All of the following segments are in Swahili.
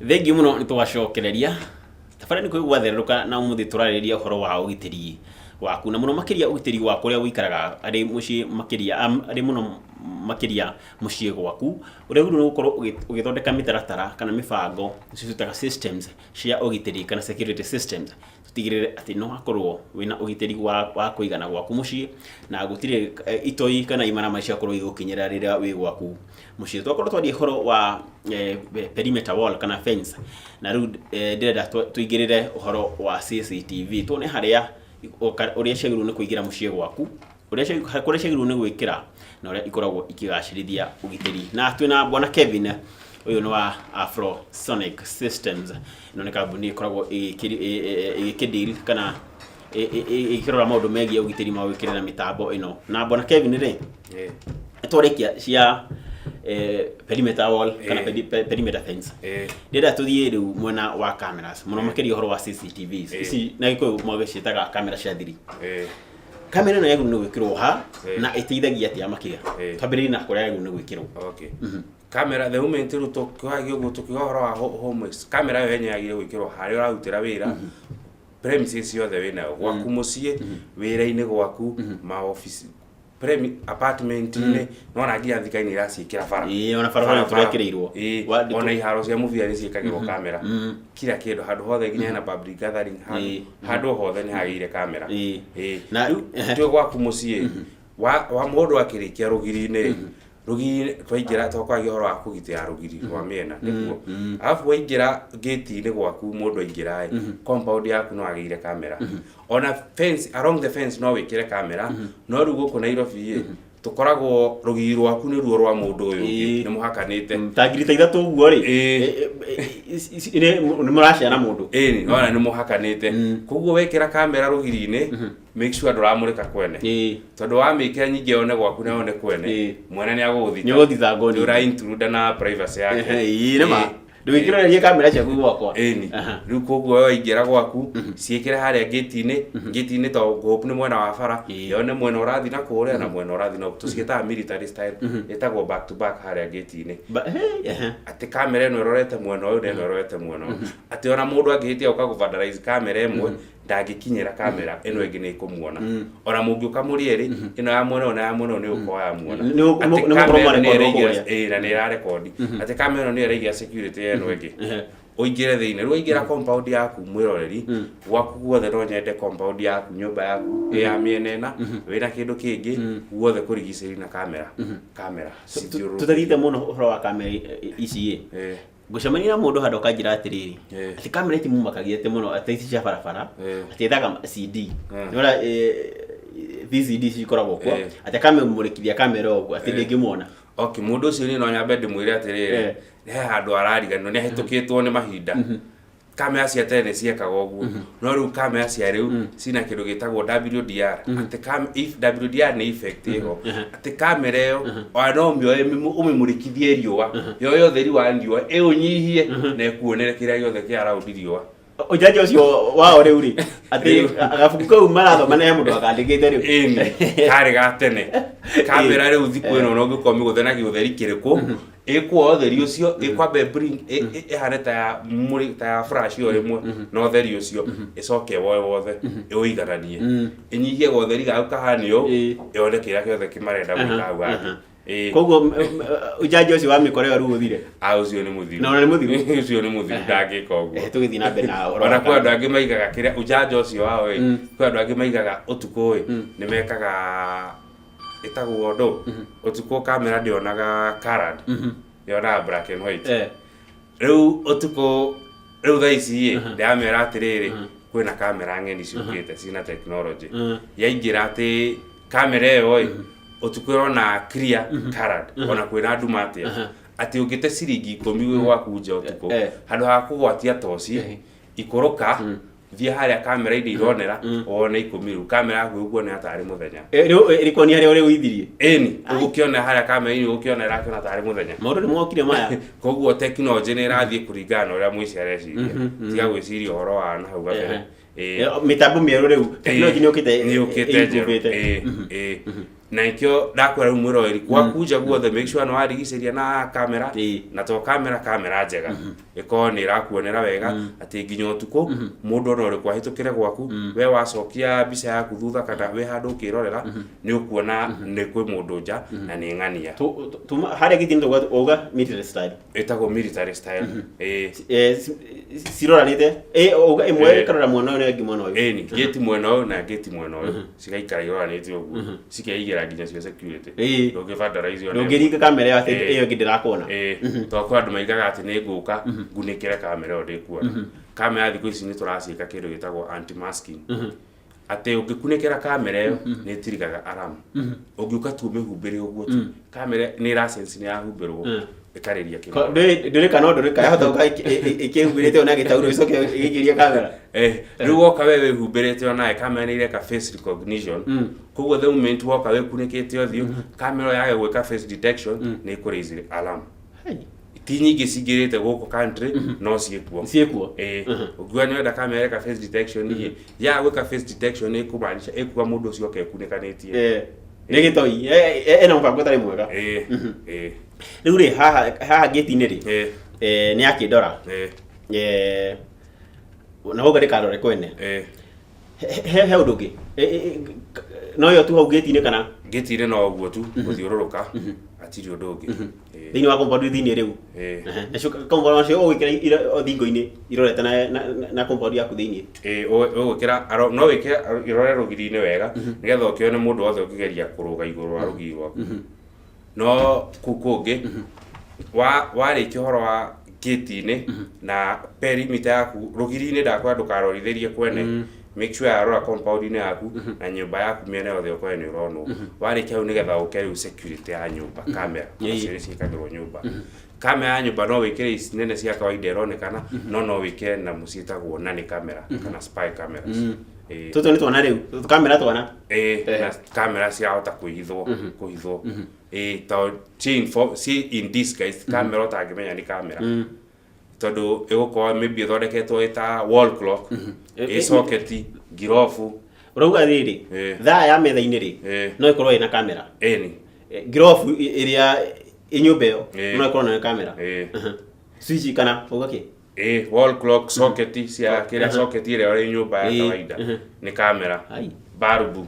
Thengiũ mũno nĩ twacokereria. Tabarĩra nĩ kwĩgwatherũka na ũmũthĩ tũrarĩrĩria ũhoro wa ũgitĩri waku na mũno makĩria ũgitĩri wa kũrĩa ũikaraga arĩ mũciĩ makĩria arĩ mũno makĩria mũciĩ gwaku ũrĩa wagĩrĩirwo gũkorwo ũgĩthondeka mĩtaratara kana mĩbango citaga systems cia ũgitĩri kana security systems tutigĩrĩre atĩ no hakorwo wĩna ũgitĩri wa kũigana gwaku mũciĩ na gũtirĩ itoi kana imarama ciakorwo igũkinyĩra rĩrĩa wĩ gwaku mũciĩ. Twakorwo twaria ũhoro wa perimeter wall kana fence na rĩu ndĩrenda tũigĩrĩre ũhoro wa CCTV tuone harĩa ũrĩa ciagĩrĩirwo nĩ kũingĩra mũciĩ gwaku kũrĩa ciagĩrĩirwo nĩ gwĩkĩra na ũrĩa ikoragwo ikĩgacĩrithia ũgitĩri. Na twĩna bwana Kevin ũyũ nĩ wa Afrosonic Systems ĩno nĩ kambuni ĩkoragwo ĩgĩkĩdeal kana ĩkĩrora maũndũ megiĩ ũgitĩri ma gwĩkĩrĩra mĩtambo ĩno. Na bwana Kevin rĩ twarĩkia cia perimeter wall kana perimeter fence ndĩrenda tũthiĩ rĩu mwena wa cameras mũno makĩria ũhoro wa CCTVs ici na gĩkũyũ magĩciĩtaga kamera cia thiri. Kamera ĩno yagĩrĩirwo nĩ gwĩkĩrwo ha na ĩteithagia atĩa makĩria twambĩrĩrie na kũrĩa yagĩrĩirwo nĩ gwĩkĩrwo. Kamera the moment tũkĩhagio ũguo tũkiuga ũhoro wa home kamera ĩyo yenye yagĩrĩirwo gwĩkĩrwo harĩa ũrarutĩra wĩra premises yothe wĩnayo gwaku mũciĩ wĩra-inĩ gwaku maobici apartment-inĩ nona nginya thika-inĩ iraciĩkĩra bara ona barabara tũrekĩrĩirwo ona iharo cia mũbira nĩ ciĩkagĩrwo kamera kila kĩndũ handũ hothe nginya hena public gathering handũ hothe nĩ hagĩire kamera. Na twĩ gwaku mũciĩ wa mũndũ akĩrĩkia rũgiri-inĩ rũgiri twaingĩra twakwagia ũhoro wa kũgitĩra rũgiri rwa mĩena nĩguo alafu waingĩra gate-inĩ gwaku mũndũ aingĩra compound yaku no agĩire kamera ona fence along the fence no wĩkĩre kamera no rĩu gũkũ Nairobi tukoragwo rũgiri rwaku nĩ ruo rwa mũndũ ũyũ ũngĩ nĩ mũhakanĩte ta ngiri ta ithatũ ũguo rĩ nĩ mũraciana mũndũ nona nĩ mũhakanĩte koguo wekĩra kamera rũgiri-inĩ make sure ndũramũrĩka kwene tondũ wamĩkĩra nyingĩ yone gwaku na yone kwene mwene nĩ agũgũthita ngoni ũra intrude na privacy yake nĩma ndũgĩkĩrĩrie kamera ciaku gwakwa rĩu koguo waingĩra gwaku ciĩkĩre harĩa gate-inĩ to hope nĩ mwena wa bara yone mwena ũrathi na kũrĩa na mwena ũrathi na tũciĩtaga military style ĩtagwo back to back harĩa gate-inĩ atĩ kamera ĩno ĩrorete mwena ũyũ na ĩno ĩrorete mwena ũyũ atĩ ona mũndũ angĩhĩtia ũkagũvandalize kamera ĩmwe ndangĩkinyĩra kamera ĩno ĩngĩ nĩ ĩkũmuona ona mũngĩũka mũrĩ erĩ ĩno ya mwena ũyũ na ya mwena ũyũ nĩ ũkoa ya muona atĩ kamera nĩ ĩraigia na nĩ ĩrarekondi atĩ kamera ĩno nĩ ĩraigia security ĩno ĩngĩ ũingĩre thĩinĩ rĩu waingĩra compound yaku mwĩroreri gwaku guothe no nyende compound yaku nyũmba yaku ya mĩena ĩna wĩna kĩndũ kĩngĩ guothe kũrigicĩria na kamera tũtathiĩte mũno ũhoro wa kamera ici ngũcemania na mũndũ handũ kanjĩra atĩrĩrĩ atĩ kamera itimumakagia atĩ mũno atĩ ici cia barabara atĩ ethaga CD nĩũra VCD cikoragwo kwa atĩ kamemũrĩkithia kamera ũguo atĩ ndĩngĩmuona. Mũndũ ũcio nĩ no nyambe ndĩmwĩre atĩrĩrĩ he handũ arariganĩrwo nĩ ahĩtũkĩtwo nĩ mahinda kamera cia tene ciekaga ũguo no rĩu kamera cia rĩu cina kĩndũ gĩtagwo WDR atĩ if WDR nĩ effect ĩho atĩ kamera ĩyo no ũmĩmũrĩkithie riũa yoyo ũtheri wa riũa ĩũnyihie na ĩkuonere kĩrĩa gĩothe kĩa around riũa. Ũjaji ũcio wao rĩu rĩ atĩ agabuku kau marathoma na mũndũ akandĩkĩte rĩu karĩ ga tene kamera rĩu thikũ ĩno no ngĩkorwo mĩgũthe na gĩũtheri kĩrĩkũ ĩkuoya ũtheri ũcio ĩkwambe bring ĩhane ta ya flash yo ĩmwe na ũtheri ũcio ĩcoke woe wothe ĩũigananie ĩnyihie ũtheri gau kahanio yone kĩrĩa gĩothe kĩmarenda gwĩka hau hangĩ. Koguo ujaji ũcio wa mĩkora rĩu ũthire ũcio nĩ mũthiru na nĩ mũthiru ũcio nĩ mũthiru ndangĩka ũguo tũgĩthiĩ na mbere na ona kwĩ andũ angĩ maigaga kĩrĩa ujaji ũcio wao kwĩ andũ angĩ maigaga ũtukũ nĩ mekaga ĩtagwo ndũ ũtukũ kamera ndĩonaga colored yonaga black and white rĩu ũtukũ rĩu thaa ici ndĩramera atĩrĩrĩ kwĩna kamera ng'eni ciũkĩte cina technology yaingĩra atĩ kamera ĩyo ũtukũ ĩrona clear colored ona kwĩna nduma atĩa atĩ ũngĩte ciringi 10 wĩ gwaku nja ũtukũ handũ ha kũgwatia toci ikũrũka thiĩ harĩa kamera-inĩ ironera wone 10 rĩu kamera yaku ũguo nĩ atarĩ mũthenya ĩrĩkuonia harĩa ũrĩ ũithirie ũgũkĩona harĩa kamera-inĩ ũgũkĩona ĩrakĩona tarĩ mũthenya maũndũ nĩ mokire maya koguo tekinoronjĩ nĩ ĩrathiĩ kũringana na ũrĩa mũici areciria tiga gwĩciria ũhoro wa na hau gabere mitambo mĩerũ rĩu teknology nĩ ũkĩte njerũ na ikio ndakwera umwiro eri kwa kuja guothe make sure no arigiceria na kamera na to kamera njega iko ni rakuonera wega ati nginya utuko mundu no ri kwahitukire gwaku we wacokia mbica yaku thutha kana we handu ukirorera ni ukuona ni kwi mundu nja na ni ng'ania haria gitini uga military style etago military style siroranite uga imwe karora mwana ne ngi mwana uyu ni gate mwena uyu na gate mwena uyu cigaikara iroranite uguo cikeigira nginya cio security ndungivandarize ona ndungiringa kamera ya iyo ngidirakona to kwa andu maigaga ati ni nguka ngunikire kamera yo ndikuona kamera thiku ici ni turacika kindu gitagwo anti masking ate ungikunikira kamera yo ni tirigaga alarm ungiuka tu mihumbire uguo tu kamera ni license ni yahumbirwo ikariria kindu ndurika no ndurika yahota ikihumbirite ona gitauro icoke igigiria kamera riu woka wewe humbirite ona kamera ni ireka face recognition koguo the moment woka we kunikite othiu kamera yage gwika face detection ni ikuraise alarm ti nyingi cingirite guku country no ciekuo ugua ni wenda kamera eka face detection ni ya gwika face detection ni kumaanisha ekuga mundu ucio kekunikanĩtie ni gitoi ena mbango tari mwega riu ri haha gate-inĩ ri ni akindora na hoga rikarore kwene he undu ngi no yo tu hau gate-inĩ kana gate-inĩ no uguo tu guthiururuka atiri undu ngi thini wa compound thini riu nacio compound cio ugikira thingo-inĩ irorete na compound yaku thini ugikira no wikire irore rugiri-inĩ wega nigetha ukione mundu wothe ukigeria kuruga iguru wa rugiri rwaku no kukungi warĩkia ũhoro wa gate-inĩ na perimeter yaku rugiri-inĩ ndakwa ndukarorithirie kwene make sure arora compound-inĩ yaku na nyumba yaku miena yothe ukorwo ni uronwo warĩkia hau nigetha uke riu security ya nyumba kamera icio ciĩkagĩrwo nyumba kamera ya nyumba no wĩkĩre ici nene cia kawaida ironekana no wĩkĩre na mũciĩtagwo nani kamera kana spy cameras tutu ni twana riu kamera twana na kamera ciahota kuhithwo ta see in disguise kamera utangimenya ni kamera tondu igukorwo maybe ithondeketwo ita wall clock socket girofu urauga riri thaa ya metha-inĩ ri no ikorwo ina kamera ni girofu iria inyumba iyo no ikorwo na kamera switch kana uga ki wall clock socket cia kira socket iria ori nyumba ya kawaida ni kamera barubu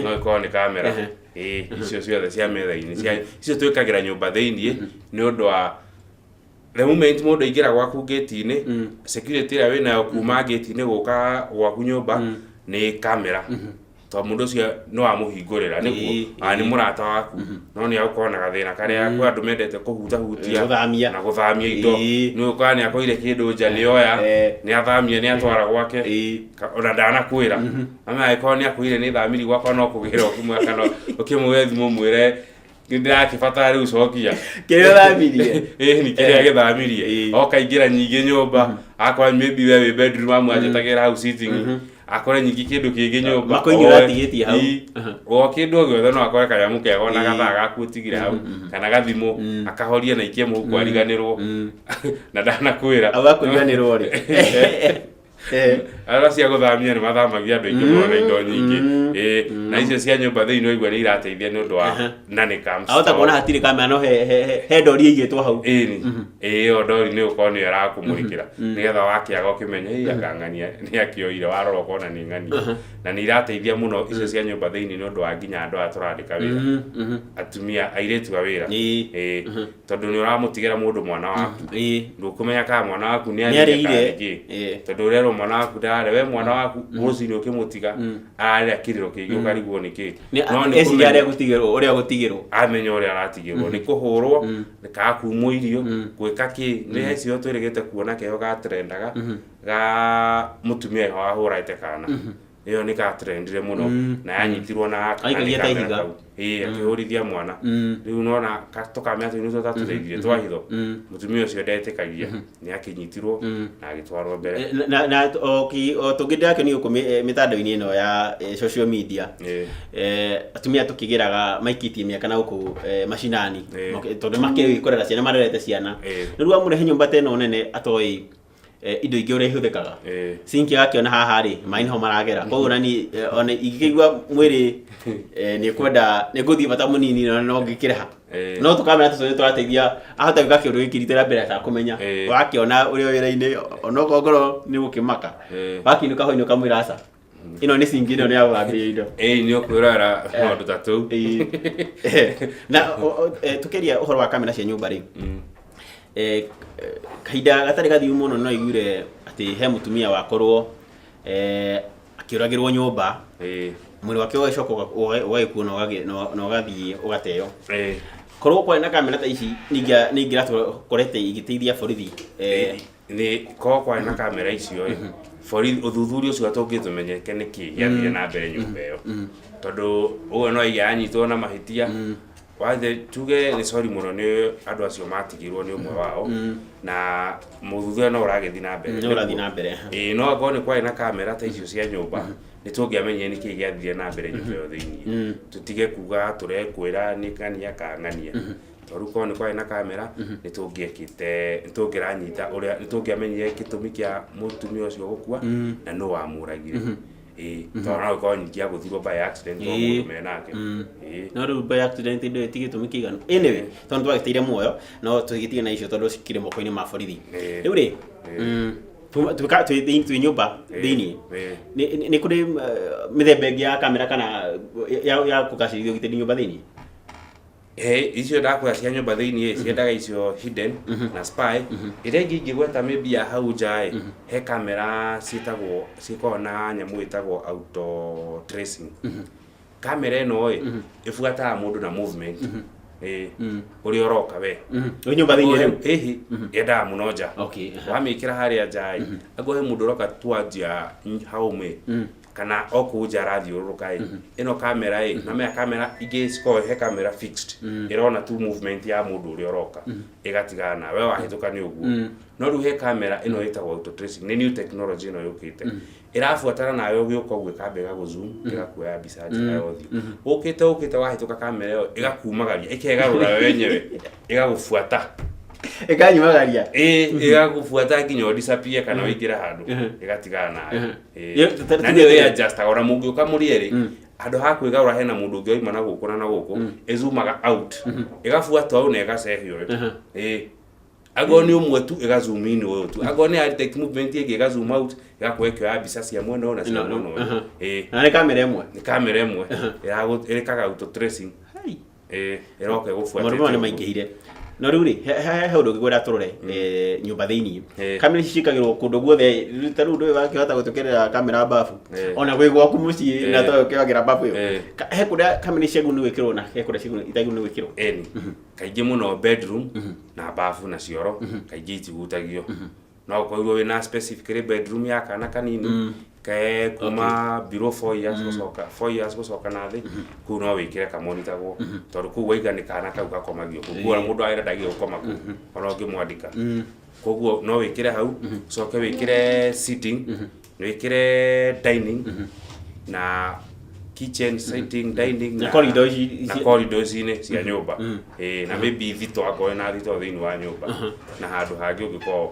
no ikorwo ni kamera icio ciothe cia metha-inĩ icio twĩkagĩra nyumba thĩinĩ nĩ ũndũ wa the moment mundu aingira gwaku gate-inĩ security ĩrĩa wĩnayo kuma gate-inĩ gũka gwaku nyumba ni kamera to mundu ucio no amuhingũrĩra nĩguo ni mũrata waku no ni agũkorwo na gathĩna karĩa kwa andũ mendete kũhutahutia na gũthamia indo nĩ ũkora nĩ akoire kĩndũ nja nĩ oya nĩ athamia nĩ atwara gwake ona ndanakwĩra ama agĩkorwo nĩ akwĩire nĩ thamiri gwakwa no kũgĩra ũkĩmwe kana ũkĩmũhe thimũ mwĩre ndirakibatara riu cokia kiria thamirie ni kiria githamirie okaingira nyingi nyumba akwa maybe we wi bedroom amwanjetagira hau sitting akore nyingi kindu kingi nyumba makoinyira tigitie hau o kindu giothe no akore kanyamu kego na gathaa gaku tigire hau kana gathimu akahoria na ikie muhuko ariganirwo na ndanakwira agakuriganirwo ri ara cia guthamia ni mathamagia andu aingi muno na indo nyingi na icio cia nyumba thiini igua ni irateithia ni undu wa nani cams ahota kuona hatiri kamera no he ndori igitwo hau o ndori ni ukorwo ni arakumurikira nigetha wakiaga ukimenya akang'ania ni akioire warora ukona ni ng'ania na ni irateithia muno icio cia nyumba thiini ni undu wa nginya andu aturandika wira atumia airitu wa wira tondu ni uramutigira mundu mwana waku ndukumenya kana mwana waku ni arire tondu rero mwana waku ndare we mwana waku mucini ukimutiga ararĩa kiriro kingi ukarigwo niki no ni esiria gutigirwo uria gutigirwo amenya uria aratigirwo ni kuhurwo ka kumwo irio gwika ki ni hecio twirigite kuona keho ga trendaga ga mutumia ho ahurite kana iyo ni ka trendire muno na yanyitirwo na kamera akihurithia mwana riu nona tukamenya ati ni tutatuteithire twahitho mutumia ucio ndetĩkagia ni akinyitirwo na agitwarwo mbere na tungindake ni uko mitandao-inĩ ino ya social media atumia tukigiraga maikitie miaka na uko mashinani tondu makikorera ciana marerete ciana riu amurehe nyumba teno nene atoi indo ingĩ ũrĩa ihũthĩkaga sinki agakiona haha rĩ maĩ niho maragera koguo nani ona ingĩigua mwĩrĩ nĩ kwenda nĩ ngũthiĩ bata mũnini no ngĩkĩreha no tũkamera tũtũ tũrateithia ahota gwĩka kĩũndũ gĩkĩ rita rĩa mbere atakũmenya wakĩona ũrĩ wĩra-inĩ ona ngoro nĩ gũkĩmaka wakiinũka hwainĩ ũkamwĩra aca ino nĩ sinki ĩno nĩ ya gũthambia indo nĩ ũkwĩrora maũndũ ta tũu na tũkĩria ũhoro wa kamera cia nyũmba rĩ kahinda gatarĩ gathiru mũno no iguire atĩ he mũtumia wakorwo akĩũragĩrwo nyũmba mwĩrĩ wake ũgagĩcoka ũgagĩkuo na ũgathiĩ ũgateo korwo kwarĩ na kamera ta ici nĩ ingĩratũkorete igĩteithia borithi nĩ korwo kwarĩ na kamera icio borithi ũthuthuria ũcio tũngĩtũmenyeke nĩkĩ gĩathiire na mbere nyũmba ĩyo tondũ ũguo no anyitwo na mahĩtia wathe tuge nĩ sorry mũno nĩ andũ acio matigirwo nĩ ũmwe wao na mũthuthuria no ũragĩthiĩ na mbere no akorwo nĩ kwarĩ na kamera ta icio cia nyũmba nĩ tũngĩamenyire nĩkĩ gĩathiire na mbere nyũmba ĩyo thĩinĩ tũtige kuga tũrekwĩra nĩ ng'ania ka ng'ania tondũ korwo nĩ kwarĩ na kamera nĩ tũngĩranyita ũrĩa nĩ tũngĩamenyire gĩtũmi kĩa mũtumia ũcio gũkua na nũ wamũragire tondũ no gũkorwo nyingĩ agũthirwo by accident o mũndũ menake no rĩu by accident ndĩ ti gĩtũmi kĩiganu anyway tondũ twagĩteire muoyo no tũgĩtige na icio tondũ cikĩrĩ moko-inĩ ma borithi rĩu rĩ twĩ nyũmba thĩinĩ nĩ kũrĩ mĩthemba ĩngĩ ya kamera kana ya kũgacĩrithia ũgitĩri nyũmba thĩinĩ icio ndakwĩra cia nyũmba thĩinĩ ciendaga icio hidden na spy ĩrĩa ingĩ ingĩgweta maybe ya hau nja he kamera ciĩtagwo na nyamũ ĩtagwo auto tracing kamera ĩno ĩbuataga mũndũ na movement ũrĩa ũroka we nyũmba thĩinĩ yendaga mũno nja wamĩkĩra harĩa nja akorwo he mũndũ ũroka twanjia haume kana okũu nja arathiũrũrũka ĩno kamera na maya kamera ingĩ cikoragwo he kamera fixed ĩrona tu movement ya mũndũ ũrĩa ũroka ĩgatigana na we wahĩtũka nĩ ũguo no rĩu he kamera ĩno ĩtagwo auto tracing nĩ new technology ĩno yũkĩte ĩrabuatana nawe ũgĩũka ũguo ĩkamba ĩgagũzoom ĩgakuoya mbica njega ya ũthiũ ũkĩte wahĩtũka kamera ĩyo ĩgakumagaria ĩkegarũra we wenyewe ĩgagũbuata ĩkanyumagaria ĩgagũbuata nginya ũdisappear kana ũingĩre handũ ĩgatigana nawe na nĩ ĩyo adjust ona mũngĩũka mũrĩerĩ handũ ha kwĩgarũra hena mũndũ ũngĩ oima na gũkũ na gũkũ ĩzoomaga out ĩgabuata hau na ĩgacehio ago nĩ ũmwe tu ĩgazoom in ũyũ tu ago nĩ ya detect movement ĩngĩ ĩgazoom out ĩgakorwo ĩkĩoya mbica cia mwena ũyũ na cia mwena ũyũ na nĩ kamera ĩmwe ĩrĩkaga auto tracing ĩroka ĩgũbuata maũndũ nĩ maingĩhire no rĩu rĩ he ũndũ ũngĩgwĩra tũrore nyũmba thĩinĩ kamera ici cikagĩrwo kũndũ guothe ta rĩu ndũĩ wakĩhota gũtũkĩrĩra kamera mbabu ona gwĩ gwaku mũciĩ na to ũkĩwagĩra mbabu ĩyo he kũrĩa kamera ciagunu nĩ gwĩkĩrwo na he kũrĩa ciagunu itagunu nĩ gwĩkĩrwo kaingĩ mũno bedroom na mbabu na cioro kaingĩ itigutagio no ũkorwo wĩna specifically bedroom ya kana kanini kuma below 4 years gũcoka na thĩ kũu no wĩkĩre kamonitorwo tondũ kũu waiga nĩ kana kau gakomagio kũu mũndũ arendagia gũkoma kũu ona ũngĩmwandĩka koguo no wĩkĩre hau ũcoke wĩkĩre sitting wĩkĩre dining na kitchen sitting dining na corridors-inĩ cia nyũmba na maybe thito akorwo na thito thĩinĩ wa nyũmba na handũ hangĩ ũngĩkorwo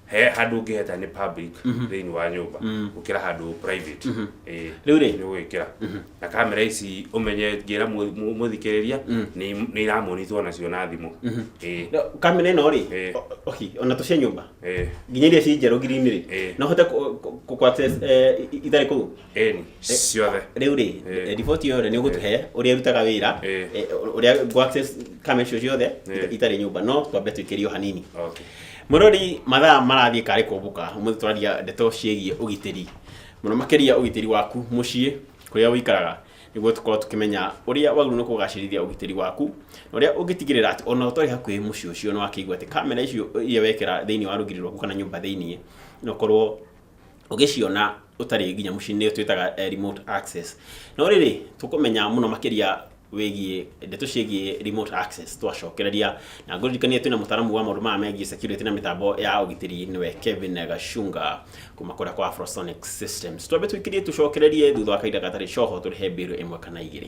he handũ ũngĩheta nĩ public thĩinĩ wa nyũmba gũkĩra handũ private rĩu rĩ nĩ ũgwĩkĩra na kamera ici ũmenye ngĩra mũthikĩrĩria nĩ iramonitwo nacio na thimũ kamera ĩno rĩ ona tũcia nyũmba nginya iria ci njerũ green rĩ no hote kũ access itarĩ kũu ciothe rĩu rĩ report yothe nĩ ũgũtũhe ũrĩa irutaga wĩra ũrĩa ngũ access kamera icio ciothe itarĩ nyũmba no twambe twĩkĩrio hanini mũrori mathaa marathiĩ karĩ kũmbũka ũmũthĩ tũraria ndeto ciĩgiĩ ũgitĩri mũno makĩria ũgitĩri waku mũciĩ kũrĩa ũikaraga nĩguo tũkorwo tũkĩmenya ũrĩa wagĩrĩirwo nĩ kũgacĩrithia ũgitĩri waku na ũrĩa ũngĩtigĩrĩra atĩ ona ũtarĩ hakuhĩ mũciĩ ũcio nĩ wakĩigua atĩ kamera icio iria wekĩra thĩinĩ wa rũgiri rwaku kana nyũmba thĩinĩ no ũkorwo ũgĩciona ũtarĩ nginya mũciĩ-inĩ twĩtaga remote access no rĩrĩ tũkũmenya mũno makĩria wĩgiĩ ndeto ciĩgiĩ remote access twacokereria na ngũririkania twĩna mũtaaramu wa maũndũ maya megiĩ security na mĩtambo ya ũgitĩri nĩwe Kevin Gachunga kuma kũrĩa kwa Afrosonic Systems twambe twĩkĩrie tũcokererie thutha wa kahinda gatarĩ coho tũrĩhe mbirũ ĩmwe kana igĩrĩ.